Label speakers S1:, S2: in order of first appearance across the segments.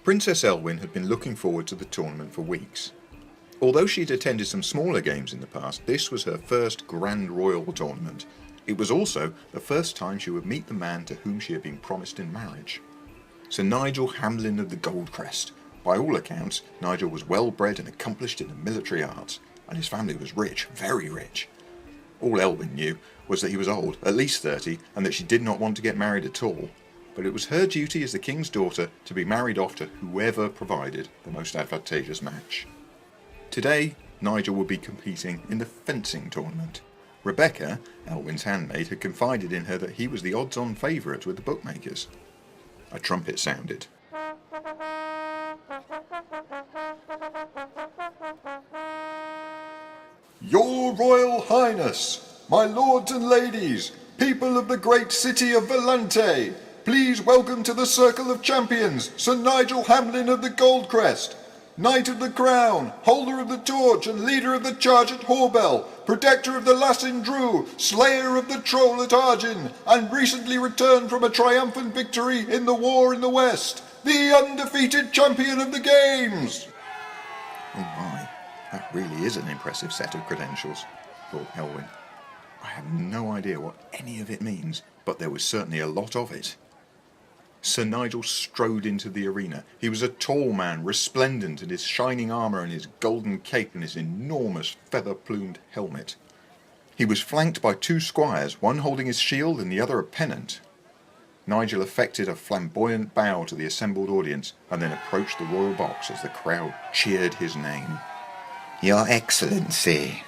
S1: Princess Elwyn had been looking forward to the tournament for weeks. Although she'd attended some smaller games in the past, this was her first Grand Royal tournament. It was also the first time she would meet the man to whom she had been promised in marriage. Sir Nigel Hamlin of the Goldcrest. By all accounts, Nigel was well bred and accomplished in the military arts, and his family was rich, very rich. All Elwyn knew was that he was old, at least 30, and that she did not want to get married at all. But it was her duty as the king's daughter to be married off to whoever provided the most advantageous match. Today, Nigel would be competing in the fencing tournament. Rebecca, Elwyn's handmaid, had confided in her that he was the odds-on favourite with the bookmakers. A trumpet sounded.
S2: Your Royal Highness, my lords and ladies, people of the great city of Volante, please welcome to the Circle of Champions, Sir Nigel Hamlin of the Goldcrest, Knight of the Crown, Holder of the Torch and Leader of the Charge at Horbell, Protector of the Lass in Drew, Slayer of the Troll at Argin, and recently returned from a triumphant victory in the war in the West, the undefeated champion of the games!
S1: Oh my, that really is an impressive set of credentials, thought Elwyn. I have no idea what any of it means, but there was certainly a lot of it. Sir Nigel strode into the arena. He was a tall man, resplendent in his shining armour and his golden cape and his enormous feather-plumed helmet. He was flanked by two squires, one holding his shield and the other a pennant. Nigel effected a flamboyant bow to the assembled audience and then approached the royal box as the crowd cheered his name.
S3: Your Excellency,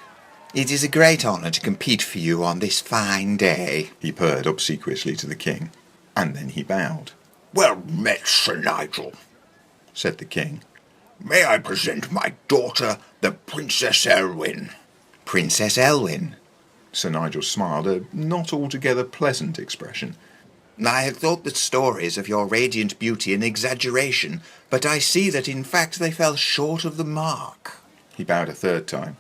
S3: it is a great honour to compete for you on this fine day,
S1: he purred obsequiously to the king, and then he bowed.
S2: Well met, Sir Nigel,
S1: said the king.
S2: May I present my daughter, the Princess Elwyn?
S3: Princess Elwyn?
S1: Sir Nigel smiled, a not altogether pleasant expression.
S3: I had thought the stories of your radiant beauty an exaggeration, but I see that in fact they fell short of the mark.
S1: He bowed a third time.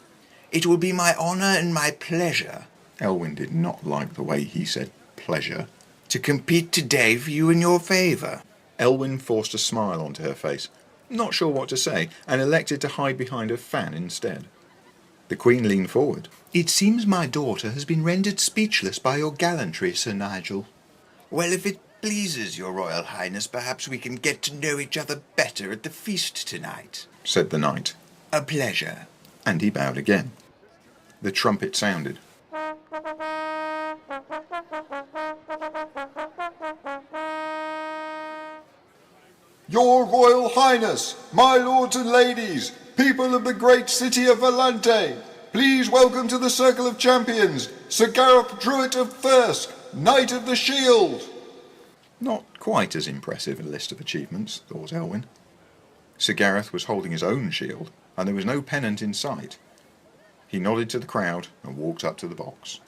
S3: It will be my honour and my pleasure.
S1: Elwyn did not like the way he said pleasure.
S3: To compete today for you in your favour.
S1: Elwyn forced a smile onto her face, not sure what to say, and elected to hide behind her fan instead. The Queen leaned forward.
S3: It seems my daughter has been rendered speechless by your gallantry, Sir Nigel. Well, if it pleases your Royal Highness, perhaps we can get to know each other better at the feast tonight,
S1: said the knight.
S3: A pleasure.
S1: And he bowed again. The trumpet sounded.
S2: Your Royal Highness, my lords and ladies, people of the great city of Volante, please welcome to the Circle of Champions, Sir Gareth Druitt of Thirsk, Knight of the Shield.
S1: Not quite as impressive a list of achievements, thought Elwyn. Sir Gareth was holding his own shield, and there was no pennant in sight. He nodded to the crowd and walked up to the box.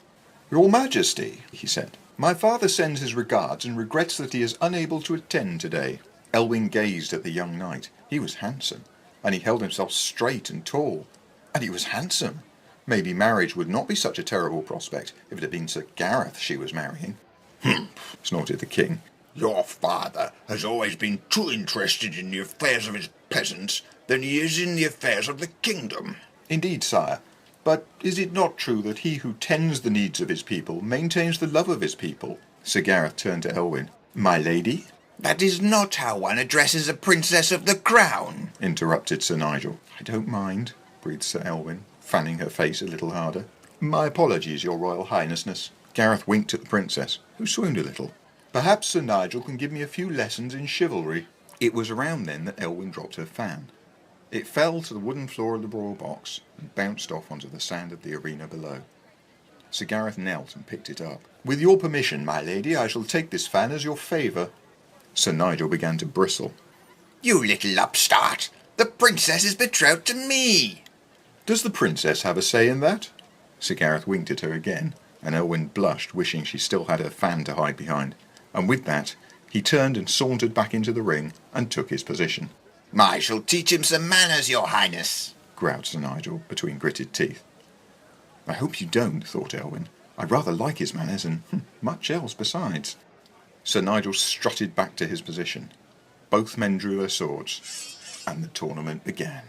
S1: Your Majesty, he said, my father sends his regards and regrets that he is unable to attend today. Elwyn gazed at the young knight. He was handsome, and he held himself straight and tall. And he was handsome. Maybe marriage would not be such a terrible prospect if it had been Sir Gareth she was marrying.
S2: Humph,
S1: snorted the king.
S2: Your father has always been too interested in the affairs of his peasants than he is in the affairs of the kingdom.
S1: Indeed, sire. But is it not true that he who tends the needs of his people maintains the love of his people? Sir Gareth turned to Elwyn. My lady?
S3: That is not how one addresses a princess of the crown,
S1: interrupted Sir Nigel. I don't mind, breathed Sir Elwyn, fanning her face a little harder. My apologies, your Royal Highnessness. Gareth winked at the princess, who swooned a little. Perhaps Sir Nigel can give me a few lessons in chivalry. It was around then that Elwyn dropped her fan. It fell to the wooden floor of the royal box and bounced off onto the sand of the arena below. Sir Gareth knelt and picked it up. With your permission, my lady, I shall take this fan as your favour. Sir Nigel began to bristle.
S3: You little upstart! The princess is betrothed to me!
S1: Does the princess have a say in that? Sir Gareth winked at her again, and Elwyn blushed, wishing she still had her fan to hide behind. And with that, he turned and sauntered back into the ring and took his position.
S3: I shall teach him some manners, your highness,
S1: growled Sir Nigel between gritted teeth. I hope you don't, thought Elwyn. I rather like his manners and much else besides. Sir Nigel strutted back to his position. Both men drew their swords, and the tournament began.